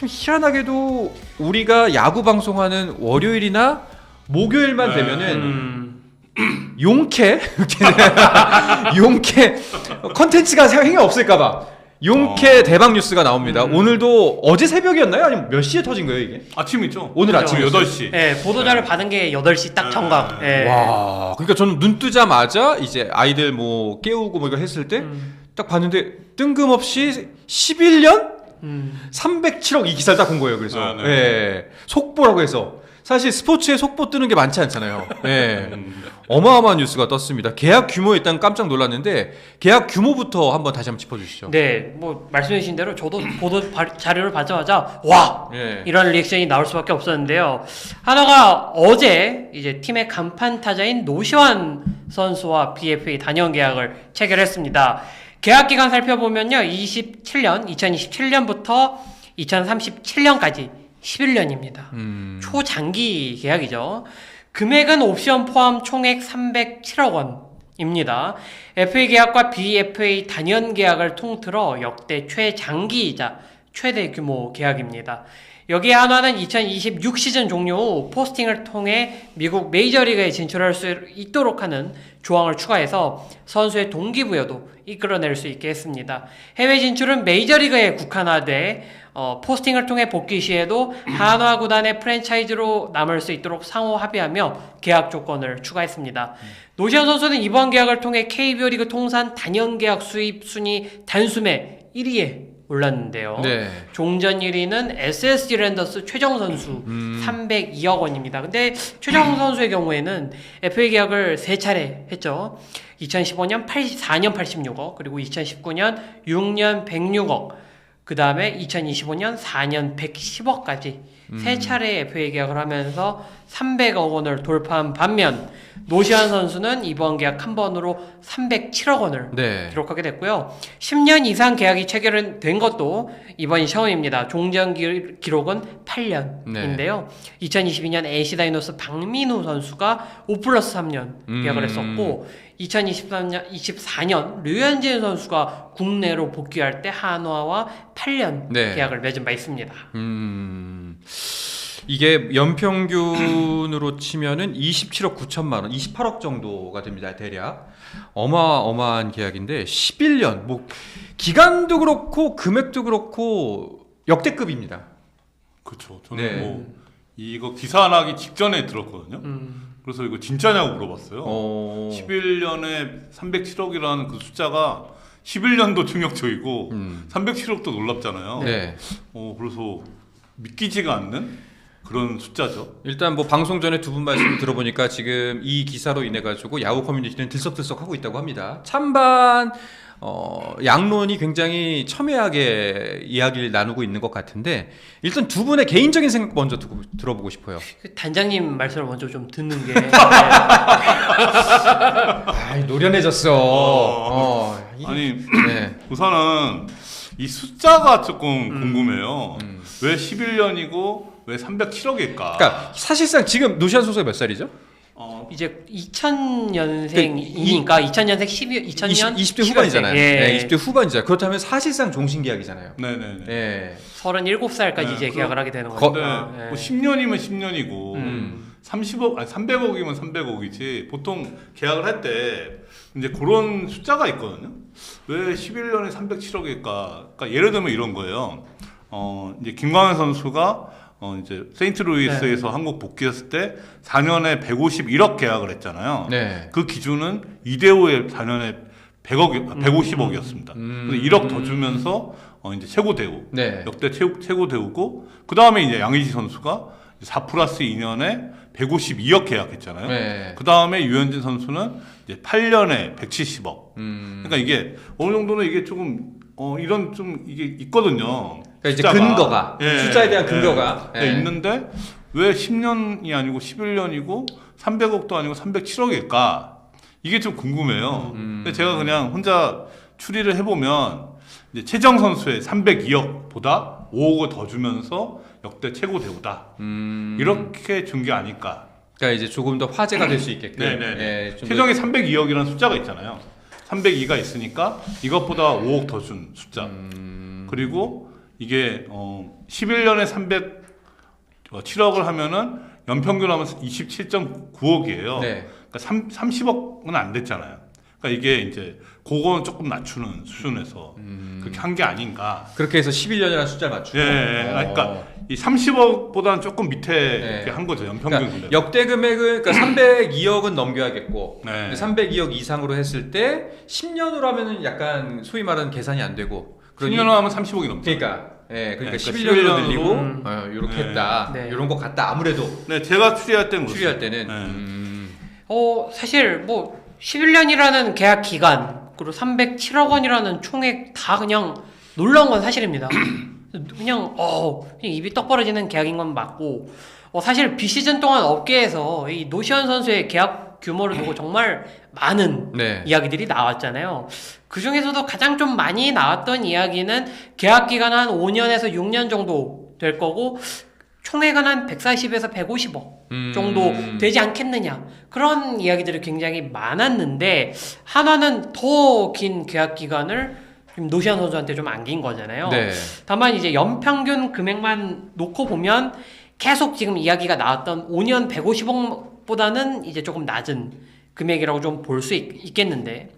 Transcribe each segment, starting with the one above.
참 희한하게도 우리가 야구 방송하는 월요일이나 목요일만 되면은 용케 컨텐츠가 생각이 없을까봐 용케 대박 뉴스가 나옵니다. 오늘도 어제 새벽이었나요? 아니면 몇 시에 터진 거예요 이게? 아침이죠. 오늘 아침 8시. 네, 보도자를 받은 게 8시 딱 정각. 네. 와, 그러니까 저는 눈 뜨자마자 이제 아이들 뭐 깨우고 뭐 이거 했을 때 딱 봤는데 뜬금없이 11년 307억 이 기사를 딱 본 거예요. 그래서 예, 속보라고 해서 사실 스포츠에 속보 뜨는 게 많지 않잖아요. 예. 어마어마한 뉴스가 떴습니다. 계약 규모에 일단 깜짝 놀랐는데 계약 규모부터 한번 다시 한번 짚어주시죠. 네, 뭐 말씀해주신 대로 저도 보도 자료를 받자마자 와 이런 리액션이 나올 수밖에 없었는데요. 하나가 어제 이제 팀의 간판 타자인 노시환 선수와 BFA 단연 계약을 체결했습니다. 계약 기간 살펴보면요, 2027년부터 2037년까지 11년입니다. 초장기 계약이죠. 금액은 옵션 포함 총액 307억 원입니다. FA 계약과 BFA 단연 계약을 통틀어 역대 최장기이자 최대 규모 계약입니다. 여기에 한화는 2026 시즌 종료 후 포스팅을 통해 미국 메이저리그에 진출할 수 있도록 하는 조항을 추가해서 선수의 동기부여도 이끌어낼 수 있게 했습니다. 해외 진출은 메이저리그에 국한화돼 포스팅을 통해 복귀 시에도 한화 구단의 프랜차이즈로 남을 수 있도록 상호 합의하며 계약 조건을 추가했습니다. 노시환 선수는 이번 계약을 통해 KBO 리그 통산 단연 계약 수입 순위 단숨에 1위에 올랐는데요. 네. 종전 1위는 SSG 랜더스 최정 선수 302억 원입니다. 근데 최정 선수의 경우에는 FA 계약을 3차례 했죠. 2015년 4년 86억, 그리고 2019년 6년 106억, 그 다음에 2025년 4년 110억까지 3차례 FA 계약을 하면서 300억 원을 돌파한 반면 노시환 선수는 이번 계약 한 번으로 307억 원을 기록하게 됐고요. 10년 이상 계약이 체결된 것도 이번이 처음입니다. 종전 기록은 8년인데요. 2022년 NC 다이노스 박민우 선수가 5+3년 계약을 했었고 2024년 류현진 선수가 국내로 복귀할 때 한화와 8년 계약을 맺은 바 있습니다. 이게 연평균으로 치면은 27억 9천만 원, 28억 정도가 됩니다. 대략 어마어마한 계약인데 11년, 뭐 기간도 그렇고 금액도 그렇고 역대급입니다. 그렇죠. 저는 뭐 이거 기사 나기 직전에 들었거든요. 그래서 이거 진짜냐고 물어봤어요. 11년에 307억이라는 그 숫자가 11년도 충격적이고 307억도 놀랍잖아요. 그래서 믿기지가 않는 그런 숫자죠. 일단 뭐 방송 전에 두 분 말씀 들어보니까 지금 이 기사로 인해 가지고 야구 커뮤니티는 들썩들썩 하고 있다고 합니다. 찬반 양론이 굉장히 첨예하게 이야기를 나누고 있는 것 같은데 일단 두 분의 개인적인 생각 먼저 들어보고 싶어요. 단장님 말씀을 먼저 좀 듣는 게 노련해졌어. 아니 우선은 이 숫자가 조금 궁금해요. 왜 11년이고 왜 307억일까? 그러니까 사실상 지금 노시환 선수가 몇 살이죠? 이제 2000년생이니까 2000년생 2000년 20대 후반이잖아요. 네, 20대 후반이잖아요. 그렇다면 사실상 종신 계약이잖아요. 네네네. 네. 37살까지 이제 계약을 하게 되는 거니까. 뭐 10년이면 10년이고 30억 아니 300억이면 300억이지. 보통 계약을 할 때 이제 그런 숫자가 있거든요. 왜 11년에 307억일까? 그러니까 예를 들면 이런 거예요. 이제 김광현 선수가 이제 세인트루이스에서 한국 복귀했을 때 4년에 151억 계약을 했잖아요. 그 기준은 이대호의 4년에 150억이었습니다. 그래서 1억 더 주면서 이제 최고 대우, 역대 최고 대우고 그 다음에 이제 양의지 선수가 4+2년에 152억 계약했잖아요. 그 다음에 유현진 선수는 이제 8년에 170억. 그러니까 이게 어느 정도는 이게 조금 이런 좀 이게 있거든요. 그러니까 이제 근거가 숫자에 대한 근거가 있는데 왜 10년이 아니고 11년이고 300억도 아니고 307억일까? 이게 좀 궁금해요. 근데 제가 그냥 혼자 추리를 해보면 이제 최정 선수의 302억보다 5억을 더 주면서 역대 최고 대우다. 이렇게 준 게 아닐까. 그러니까 이제 조금 더 화제가 될 수 있게끔. 최정이 302억이라는 숫자가 있잖아요. 302가 있으니까 이것보다 5억 더 준 숫자. 그리고 이게 11년에 307억을 하면은 연평균 하면 27.9억이에요. 네. 그러니까 30억은 안 됐잖아요. 그러니까 이게 이제 그거는 조금 낮추는 수준에서 그렇게 한 게 아닌가. 그렇게 해서 11년이라는 숫자를 맞추고. 예. 그러니까 이 30억보다는 조금 밑에 이렇게 한 거죠. 연평균. 그러니까 역대 금액은 그러니까 302억은 넘겨야겠고 네. 302억 이상으로 했을 때 10년으로 하면은 약간 소위 말하는 계산이 안 되고. 10년으로 하면 30억이 넘죠. 그러니까 그러니까 11년으로 늘리고 이렇게 네. 했다. 네. 이런 것 같다. 아무래도 네, 제가 추리할 때는 추리할 그렇습니다. 때는 네. 사실 뭐 11년이라는 계약 기간 그리고 307억 원이라는 총액 다 그냥 놀라운 건 사실입니다. 그냥 입이 떡 벌어지는 계약인 건 맞고 사실 비시즌 동안 업계에서 이 노시안 선수의 계약 규모를 두고 정말 많은 네. 이야기들이 나왔잖아요. 그 중에서도 가장 좀 많이 나왔던 이야기는 계약 기간 한 5년에서 6년 정도 될 거고 총액은 한 140에서 150억 정도 되지 않겠느냐 그런 이야기들이 굉장히 많았는데 한화는 더 긴 계약 기간을 지금 노시안 선수한테 좀 안긴 거잖아요. 네. 다만 이제 연평균 금액만 놓고 보면 계속 지금 이야기가 나왔던 5년 150억보다는 이제 조금 낮은 금액이라고 좀 볼 수 있겠는데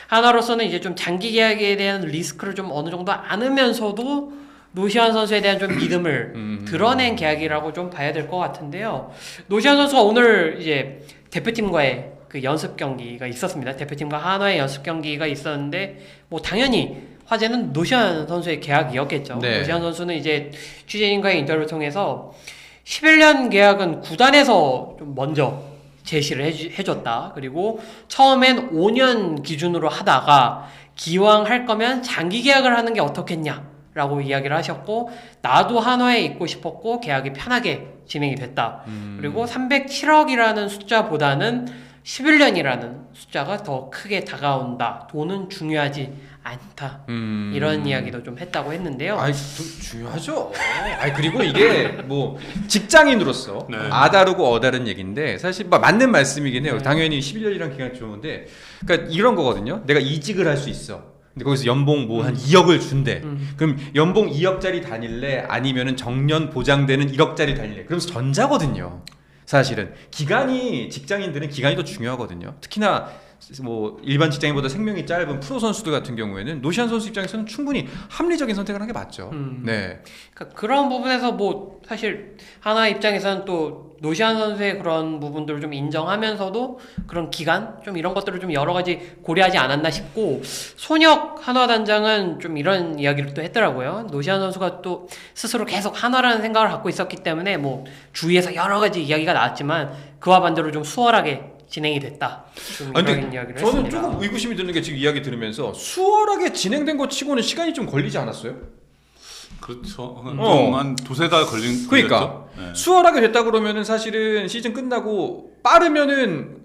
하나로서는 이제 좀 장기 계약에 대한 리스크를 좀 어느 정도 안으면서도 노시안 선수에 대한 좀 믿음을 드러낸 계약이라고 좀 봐야 될 것 같은데요. 노시안 선수가 오늘 이제 대표팀과의 그 연습 경기가 있었습니다. 대표팀과 한화의 연습 경기가 있었는데 뭐 당연히 화제는 노시안 선수의 계약이었겠죠. 네. 노시안 선수는 이제 취재진과의 인터뷰를 통해서 11년 계약은 구단에서 좀 먼저 제시를 해줬다. 그리고 처음엔 5년 기준으로 하다가 기왕 할 거면 장기 계약을 하는 게 어떻겠냐 라고 이야기를 하셨고 나도 한화에 있고 싶었고 계약이 편하게 진행이 됐다. 그리고 307억이라는 숫자보다는 11년이라는 숫자가 더 크게 다가온다. 돈은 중요하지 않다. 이런 이야기도 좀 했다고 했는데요. 아이 중요하죠. 그리고 이게 뭐 직장인으로서 네. 아다르고 어다른 얘기인데 사실 뭐 맞는 말씀이긴 해요. 당연히 11년이란 기간이 좋은데 그러니까 이런 거거든요. 내가 이직을 할 수 있어. 근데 거기서 연봉 뭐 한 2억을 준대. 그럼 연봉 2억짜리 다닐래? 아니면은 정년 보장되는 1억짜리 다닐래? 그러면서 전자거든요. 사실은 기간이 직장인들은 기간이 더 중요하거든요. 특히나 뭐 일반 직장인보다 생명이 짧은 프로 선수들 같은 경우에는 노시안 선수 입장에서는 충분히 합리적인 선택을 한 게 맞죠. 네. 그러니까 그런 부분에서 뭐 사실 하나 입장에서는 또 노시안 선수의 그런 부분들을 좀 인정하면서도 그런 기간 좀 이런 것들을 좀 여러 가지 고려하지 않았나 싶고 손혁 한화 단장은 좀 이런 이야기를 또 했더라고요. 노시안 선수가 또 스스로 계속 한화라는 생각을 갖고 있었기 때문에 뭐 주위에서 여러 가지 이야기가 나왔지만 그와 반대로 좀 수월하게 진행이 됐다. 좀 이런 이야기를 저는 했습니다. 조금 의구심이 드는 게 지금 이야기 들으면서 수월하게 진행된 것 치고는 시간이 좀 걸리지 않았어요? 그렇죠. 한 두세 달 걸린. 그러니까 네. 수월하게 됐다 그러면은 사실은 시즌 끝나고 빠르면은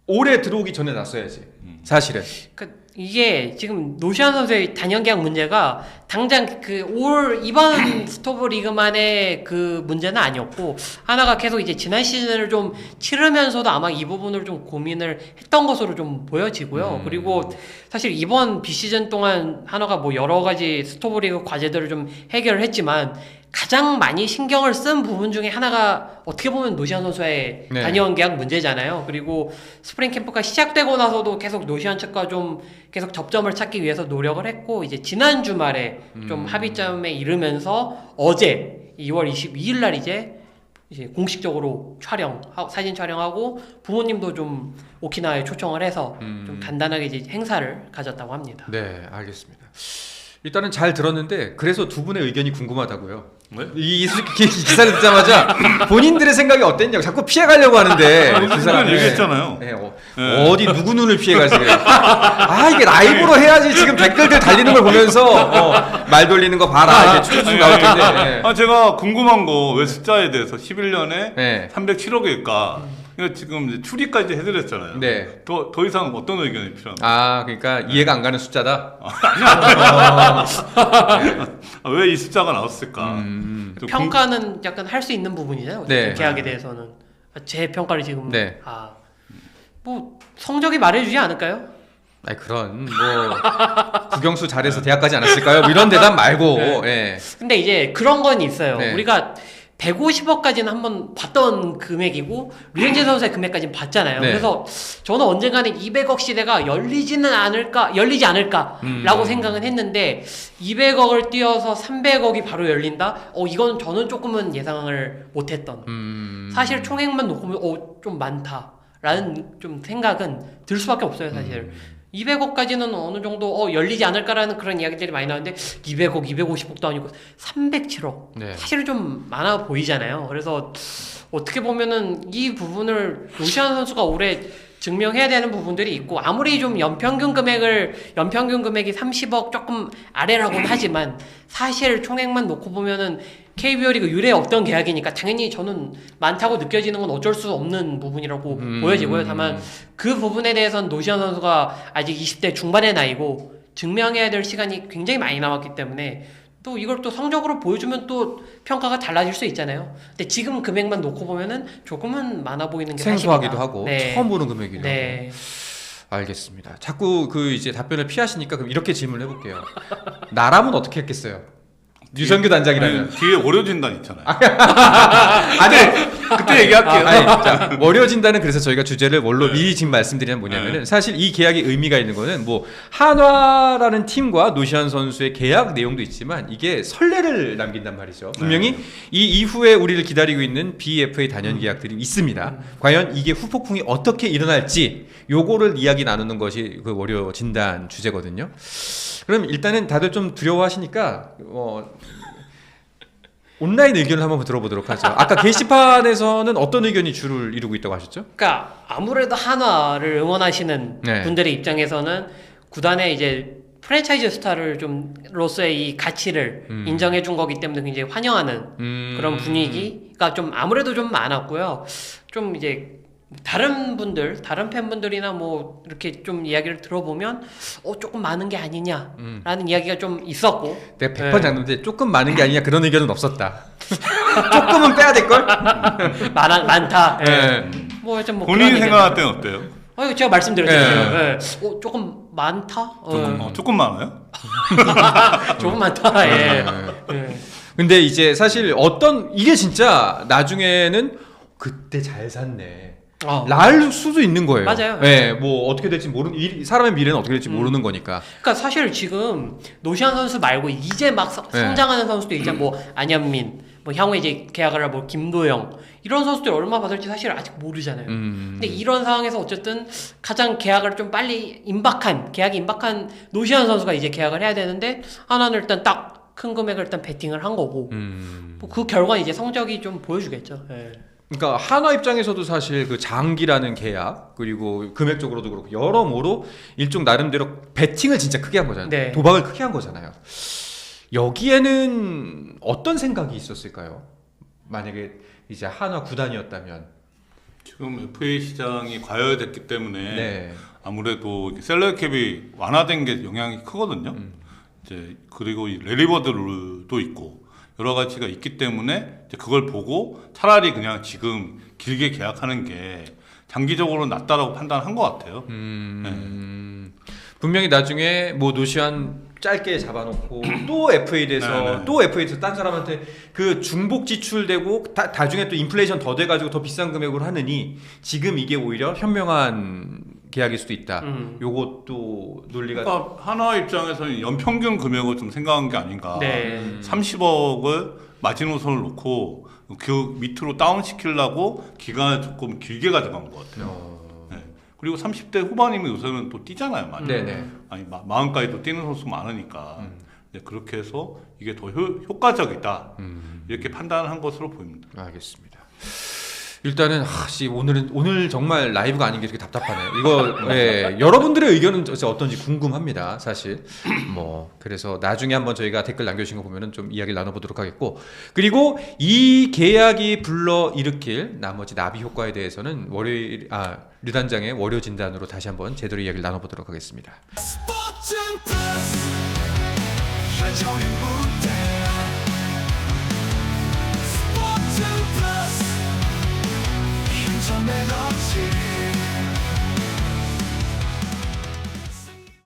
올해 들어오기 전에 났어야지. 사실은. 그러니까 이게 지금 노시안 선수의 단연 계약 문제가 당장 그 올 이번 스토브 리그만의 그 문제는 아니었고 하나가 계속 이제 지난 시즌을 좀 치르면서도 아마 이 부분을 좀 고민을 했던 것으로 좀 보여지고요. 그리고 사실 이번 비시즌 동안 하나가 뭐 여러 가지 스토브 리그 과제들을 좀 해결을 했지만 가장 많이 신경을 쓴 부분 중에 하나가 어떻게 보면 노시안 선수의 네. 단연 계약 문제잖아요. 그리고 스프링 캠프가 시작되고 나서도 계속 노시안 측과 좀 계속 접점을 찾기 위해서 노력을 했고 이제 지난 주말에 좀 합의점에 이르면서 어제 2월 22일 날 이제 공식적으로 사진 촬영하고 부모님도 좀 오키나와에 초청을 해서 좀 간단하게 이제 행사를 가졌다고 합니다. 네, 알겠습니다. 일단은 잘 들었는데 그래서 두 분의 의견이 궁금하다고요. 네? 이 기사를 듣자마자 본인들의 생각이 어땠냐고 자꾸 피해가려고 하는데 그 사람 얘기했잖아요. 네, 어디 누구 눈을 피해가지? 이게 라이브로 해야지 지금 댓글들 달리는 걸 보면서 말 돌리는 거 봐라 이제 쭉쭉 나올 텐데. 네. 제가 궁금한 거 왜 숫자에 대해서 11년에 네. 307억일까? 이거 지금 이제 추리까지 해드렸잖아요. 네. 더 이상 어떤 의견이 필요한가요? 그러니까 이해가 안 가는 숫자다. 왜 이 숫자가 나왔을까? 평가는 약간 할 수 있는 부분이잖아요. 네. 계약에 대해서는 제 평가를 지금 네. 뭐 성적이 말해주지 않을까요? 아니 그런 국영수 잘해서 대학 가지 않았을까요? 뭐 이런 대답 말고. 네. 예. 근데 이제 그런 건 있어요. 네. 우리가 150억까지는 한번 봤던 금액이고 류현진 선수의 금액까지는 봤잖아요. 네. 그래서 저는 언젠가는 200억 시대가 열리지 않을까라고 생각은 했는데 200억을 띄어서 300억이 바로 열린다? 이건 저는 조금은 예상을 못했던. 사실 총액만 놓고 보면 좀 많다라는 좀 생각은 들 수밖에 없어요, 사실. 200억까지는 어느 정도 열리지 않을까라는 그런 이야기들이 많이 나오는데 200억, 250억도 아니고 307억. 네. 사실은 좀 많아 보이잖아요. 그래서 어떻게 보면은 이 부분을 노시안 선수가 올해 증명해야 되는 부분들이 있고 아무리 좀 연평균 금액이 30억 조금 아래라고는 하지만 사실 총액만 놓고 보면은 KBO 리그 유례 없던 계약이니까 당연히 저는 많다고 느껴지는 건 어쩔 수 없는 부분이라고 보여지고요. 다만 그 부분에 대해서는 노시안 선수가 아직 20대 중반의 나이고 증명해야 될 시간이 굉장히 많이 남았기 때문에 또 이걸 또 성적으로 보여주면 또 평가가 달라질 수 있잖아요. 근데 지금 금액만 놓고 보면은 조금은 많아 보이는 게 생소하기도 사실이다. 하고 네. 처음 보는 금액이기도 네. 하고. 알겠습니다. 자꾸 이제 답변을 피하시니까 그럼 이렇게 질문을 해볼게요. 나라면 어떻게 했겠어요? 유성규 단장이라면. 뒤에 월요진단 있잖아요. 아니 그때 얘기할게요. 자, 월요진단은 그래서 저희가 주제를 뭘로 미리 지금 말씀드리면 뭐냐면은 사실 이 계약의 의미가 있는 거는 한화라는 팀과 노시안 선수의 계약 내용도 있지만 이게 선례를 남긴단 말이죠. 분명히 이 이후에 우리를 기다리고 있는 BFA 단연 계약들이 있습니다. 과연 이게 후폭풍이 어떻게 일어날지 요거를 이야기 나누는 것이 그 월요 진단 주제거든요. 그럼 일단은 다들 좀 두려워하시니까 온라인 의견을 한번 들어보도록 하죠. 아까 게시판에서는 어떤 의견이 주를 이루고 있다고 하셨죠? 그러니까 아무래도 한화를 응원하시는 네. 분들의 입장에서는 구단의 이제 프랜차이즈 스타를 로서의 이 가치를 인정해 준 거기 때문에 굉장히 환영하는 그런 분위기가 좀 아무래도 좀 많았고요. 좀 이제 다른 팬분들이나 뭐 이렇게 좀 이야기를 들어보면 조금 많은 게 아니냐라는 이야기가 좀 있었고 내가 100번 잡는데 조금 많은 게 아니냐 그런 의견은 없었다. 조금은 빼야 될 걸? 많다. 네. 뭐 좀 뭐 본인이 생각할 때는 어때요? 제가 말씀드렸잖아요. 네. 조금 많다. 조금 많아요? 조금 많다. 예. 근데 이제 사실 이게 진짜 나중에는 그때 잘 샀네. 날 수도 있는 거예요. 맞아요. 네, 뭐 어떻게 될지 사람의 미래는 어떻게 될지 모르는 거니까. 그러니까 사실 지금 노시안 선수 말고 이제 막 성장하는 선수도 이제 뭐 안현민, 뭐 향후에 이제 계약을 할 뭐 김도영 이런 선수들 얼마 받을지 사실 아직 모르잖아요. 근데 이런 상황에서 어쨌든 가장 계약을 좀 빨리 계약이 임박한 노시안 선수가 이제 계약을 해야 되는데 하나는 일단 딱 큰 금액을 일단 베팅을 한 거고 뭐 그 결과는 이제 성적이 좀 보여주겠죠. 예. 그러니까 한화 입장에서도 사실 그 장기라는 계약 그리고 금액적으로도 그렇고 여러모로 일종 나름대로 베팅을 진짜 크게 한 거잖아요. 네. 도박을 크게 한 거잖아요. 여기에는 어떤 생각이 있었을까요? 만약에 이제 한화 구단이었다면 지금 FA 시장이 과열됐기 때문에 네. 아무래도 셀러캡이 완화된 게 영향이 크거든요. 이제 그리고 이 레리버드 룰도 있고 여러 가지가 있기 때문에 이제 그걸 보고 차라리 그냥 지금 길게 계약하는 게 장기적으로 낫다라고 판단한 것 같아요. 분명히 나중에 뭐 노시안 짧게 잡아놓고 또 FA에서 또 FA에서 딴 사람한테 그 중복 지출되고 나중에 또 인플레이션 더 돼가지고 더 비싼 금액으로 하느니 지금 이게 오히려 현명한 계약일 수도 있다. 요것도 논리가. 그러니까 한화 입장에서는 연평균 금액을 좀 생각한 게 아닌가. 네. 30억을 마지노선을 놓고 그 밑으로 다운 시키려고 기간을 조금 길게 가져간 것 같아요. 네. 그리고 30대 후반이면 요새는 또 뛰잖아요, 많이. 네네. 아니 마흔까지도 뛰는 선수 많으니까. 네, 그렇게 해서 이게 더 효과적이다. 이렇게 판단한 것으로 보입니다. 알겠습니다. 일단은 오늘 정말 라이브가 아닌 게 되게 답답하네요. 이거 여러분들의 의견은 어떤지 궁금합니다. 사실 뭐 그래서 나중에 한번 저희가 댓글 남겨주신 거 보면은 좀 이야기를 나눠보도록 하겠고 그리고 이 계약이 불러 일으킬 나머지 나비 효과에 대해서는 류 단장의 월요 진단으로 다시 한번 제대로 이야기를 나눠보도록 하겠습니다. 인터넷 없이